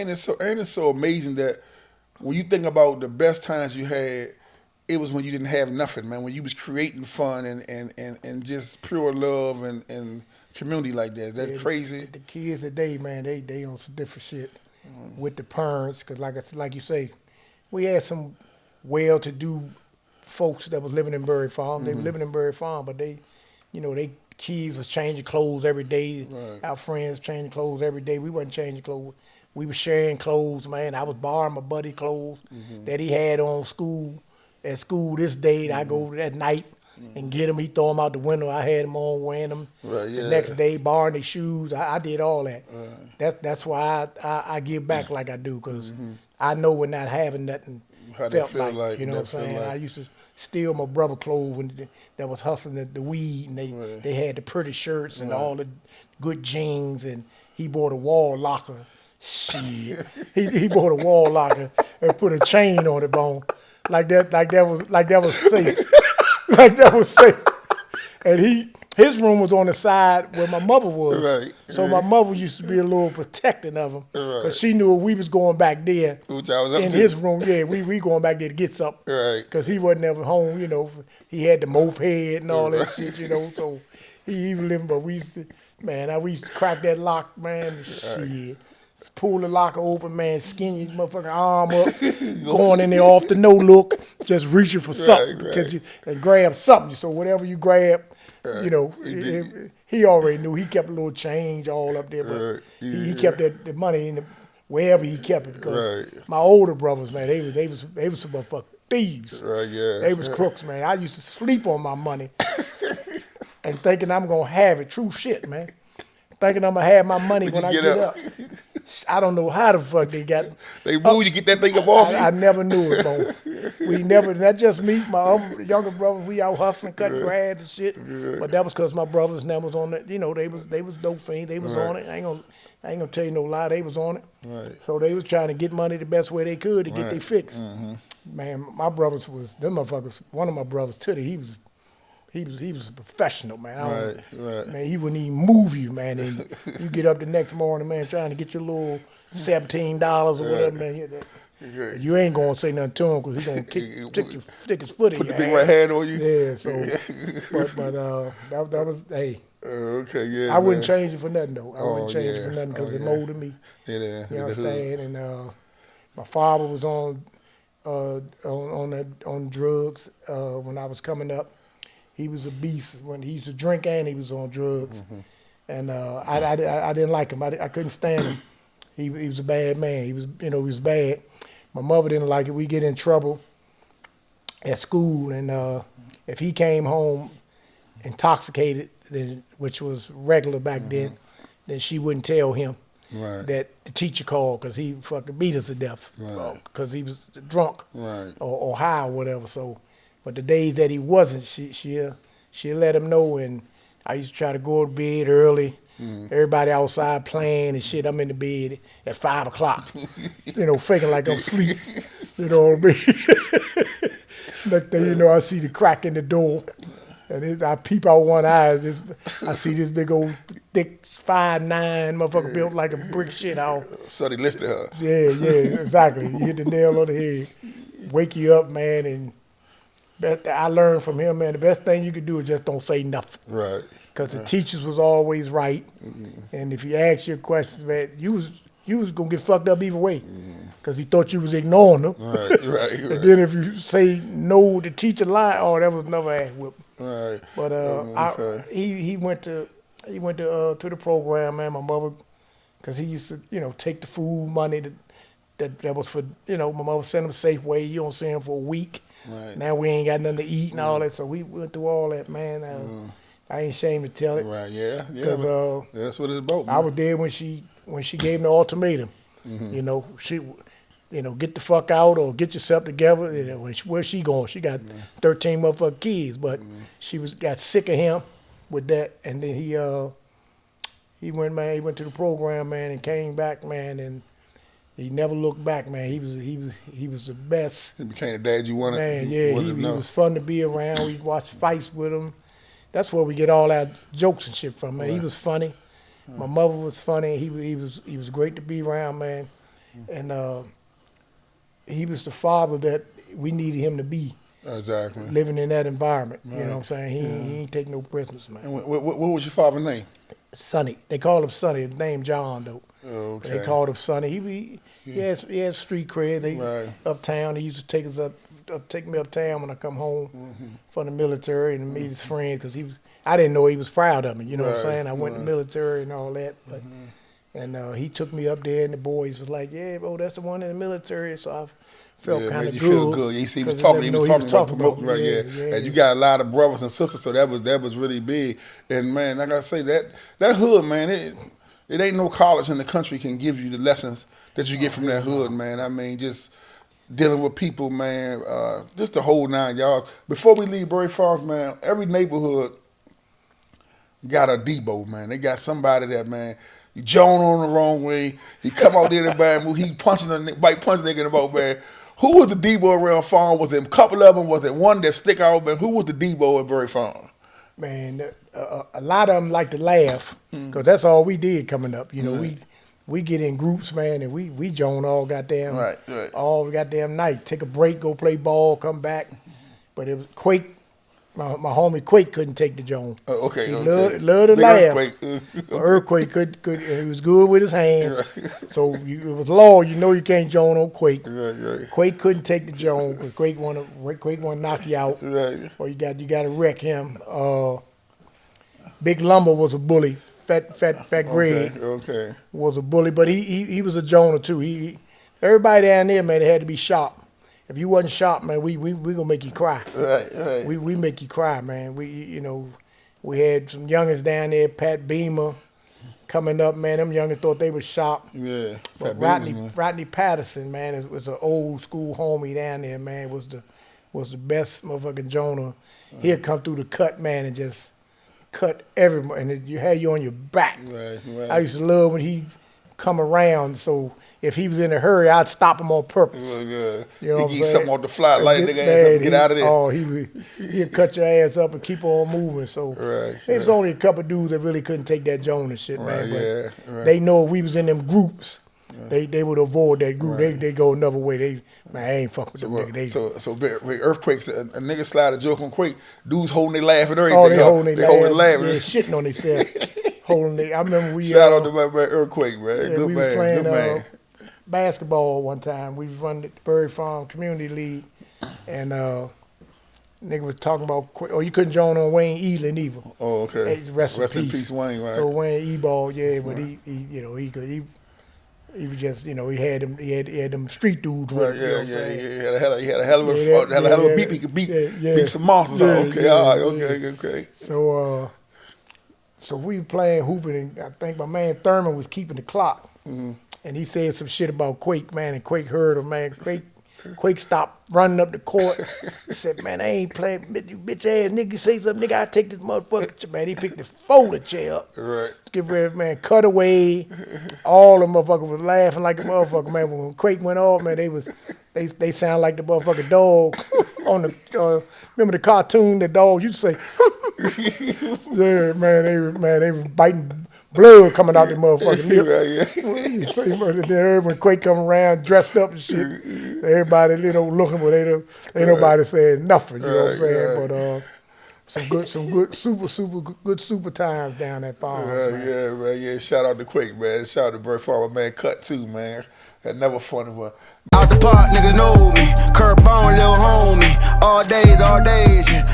ain't it so amazing that when you think about the best times you had, it was when you didn't have nothing, man. When you was creating fun and just pure love and community like that. Is that crazy? The kids today, man, they on some different shit with the parents. Cause like you say, we had some well-to-do folks that was living in Berry Farm. They were living in Berry Farm, but they kids was changing clothes every day. Right. Our friends changing clothes every day. We wasn't changing clothes. We were sharing clothes, man. I was borrowing my buddy clothes that he had on at school this day. I go over that night and get them. He throw them out the window. I had them on wearing them. Right, yeah. The next day, borrowing their shoes. I did all that. That's why I give back like I do, because I know we're not having nothing How felt feel like. You know what I'm saying? I used to steal my brother clothes when that was hustling the weed, and they had the pretty shirts and all the good jeans, and he bought a wall locker. Shit, he bought a wall locker and put a chain on it, bone, like that was safe, like that was safe. And his room was on the side where my mother was, right. So my mother used to be a little protecting of him, because she knew if we was going back there in his room, we going back there to get something, right? Because he wasn't ever home, He had the moped and all that shit, So he even living, but we used to crack that lock, man. Shit. Pull the locker open, man, skin your motherfucking arm up, going in there off the no look, just reaching for something and grab something. So whatever you grab, he already knew. He kept a little change all up there, but he kept the money in wherever he kept it, because my older brothers, man, they was some motherfucking thieves. Right, yeah. They was crooks, man. I used to sleep on my money and thinking I'm gonna have it. True shit, man. Thinking I'm gonna have my money when I get up. I don't know how the fuck they got. They moved you get that thing up off you. I never knew it, bro. We never. Not just me, my other younger brothers. We out hustling, cutting grass and shit. But that was because my brothers never was on it. They was dope fiends. They was on it. I ain't gonna tell you no lie. They was on it. Right. So they was trying to get money the best way they could to get their fix. Man, my brothers was them motherfuckers. One of my brothers, Titty, he was a professional, man. Man, he wouldn't even move you, man. And you get up the next morning, man, trying to get your little $17 or whatever, man. You ain't gonna say nothing to him, because he gonna stick his foot in your Put the big right hand on you. Yeah. So, but that was okay, yeah. I wouldn't change it for nothing though. I wouldn't change it for nothing, because it molded me. Yeah. You understand? And my father was on drugs when I was coming up. He was a beast when he used to drink, and he was on drugs. And I didn't like him. I couldn't stand him. He was a bad man. He was bad. My mother didn't like it. We get in trouble at school, and if he came home intoxicated, then, which was regular back then she wouldn't tell him that the teacher called, because he fucking beat us to death, because he was drunk or high or whatever. So. But the days that he wasn't, she'll let him know. And I used to try to go to bed early. Everybody outside playing and shit. I'm in the bed at 5 o'clock, faking like I'm asleep. You know what I mean? Next thing I see the crack in the door, and I peep out one eye. I see this big old thick 5'9" motherfucker built like a brick shit house. So they listed her. Yeah, exactly. You hit the nail on the head. Wake you up, man, and. I learned from him, man, the best thing you could do is just don't say nothing. Right. Because the teachers was always right. And if you asked your questions, man, you was going to get fucked up either way. Because he thought you was ignoring them. Right. And then if you say no, the teacher lied, that was another ass whip. Right. But he went to the program, man, my mother, because he used to, take the food money that was for, my mother sent him Safeway. You don't see him for a week. Right. Now we ain't got nothing to eat and all that, so we went through all that, man. I ain't ashamed to tell it. Right, yeah. Because that's what it's about, man. I was there when she gave me the ultimatum. She, get the fuck out or get yourself together. Where's she going? She got 13 motherfucking kids, but she got sick of him with that, and then he went to the program, man, and came back, man, and. He never looked back, man. He was the best. He became the dad you wanted. Man, yeah, he was fun to be around. We watched fights with him. That's where we get all our jokes and shit from, man. He was funny. My mother was funny. He was great to be around, man. and he was the father that we needed him to be. Exactly. Living in that environment, Right. you know what I'm saying? He ain't take no prisoners, man. And what was your father's name? Sonny. They called him Sonny. His name John though. Oh, okay. They called him Sonny. He had street cred. Right. Uptown. He used to take us take me uptown when I come home from the military and meet his friends because I didn't know he was proud of me. You know what I'm saying? I went to the military and all that, but and he took me up there and the boys was like, yeah, bro, that's the one in the military. So I felt kind of good. Feel good. You see, he was talking about promoting right there. And you got a lot of brothers and sisters, so that was really big. And man, like I say, that hood, man, it ain't no college in the country can give you the lessons that you get from that hood, man. I mean, just dealing with people, man, just the whole 9 yards. Before we leave Berry Farms, man, every neighborhood got a Debo, man. They got somebody that, man, he Joan on the wrong way. He come out there and bad move. He punching the nigga in the mouth, man. Who was the Debo around farm? Was it a couple of them? Was it one that stick out? Man, who was the Debo at Berry Farm? Man, a lot of them like to laugh because that's all we did coming up. You know, we get in groups, man, and we joan all goddamn all goddamn night. Take a break, go play ball, come back. But it was Quake. My homie Quake couldn't take the joan. Okay, he okay. loved to laugh. Earthquake. Earthquake could he was good with his hands. So it was law. You know you can't joan on Quake. Right. Quake couldn't take the joan because Quake want to knock you out. Right. Or you got to wreck him. Big Lumber was a bully. Fat Greg was a bully, but he was a joner too. Everybody down there, man, they had to be sharp. If you wasn't sharp, man, we gonna make you cry. Right. We make you cry, man. We had some youngins down there, Pat Beamer, coming up, man. Them youngins thought they was sharp. Yeah. But Rodney Patterson, man, was an old school homie down there, man. Was the best motherfucking Jonah. He'd come through the cut, man, and just cut everyone, and you had you on your back. Right. I used to love when he come around, so if he was in a hurry, I'd stop him on purpose. Well, yeah. You know what I'm saying? saying? Something off the fly, light nigga ass up, get out of there. Oh, he'd cut your ass up and keep on moving. So it was only a couple dudes that really couldn't take that Jonas shit, man. But they know if we was in them groups, they would avoid that group. They go another way. I ain't fuck with them niggas. So earthquakes, a nigga slide a joke on Quake, dudes holding their laugh and everything. Oh, they holding their laugh. They shitting on themselves. I remember we shout out to my man Earthquake, man. Good we man. Was playing, Good man. Basketball one time. We was running the Berry Farm Community League, and nigga was talking about, you couldn't join on Wayne Ealing either. Oh, okay. Hey, rest in peace, Wayne. Right. So Wayne E-ball, but he was just, he had them street dudes with him. He had a hell of a beat. He could beat some monsters. Okay. So we were playing hooping, and I think my man Thurman was keeping the clock. And he said some shit about Quake, man, and Quake heard him, man. Quake stopped running up the court. He said, man, I ain't playing, you bitch ass nigga. You say something, nigga, I take this motherfucker. Man, he picked the folded chair up. Right. Get ready, man, cut away. All the motherfuckers was laughing like a motherfucker, man. When Quake went off, man, they sound like the motherfucking dog on the, remember the cartoon, the dog used to say, yeah, man, they were biting blood coming out the motherfucking lip. Then when Quake come around, dressed up and shit, everybody looking, but ain't nobody saying nothing. You know what I'm saying? But some good super times down at farm. Man. Shout out to Quake, man. Shout out to Berry Farm, man. Cut too, man. That never funny one. Out the park, niggas know me. Curtbone, little homie. All days, yeah.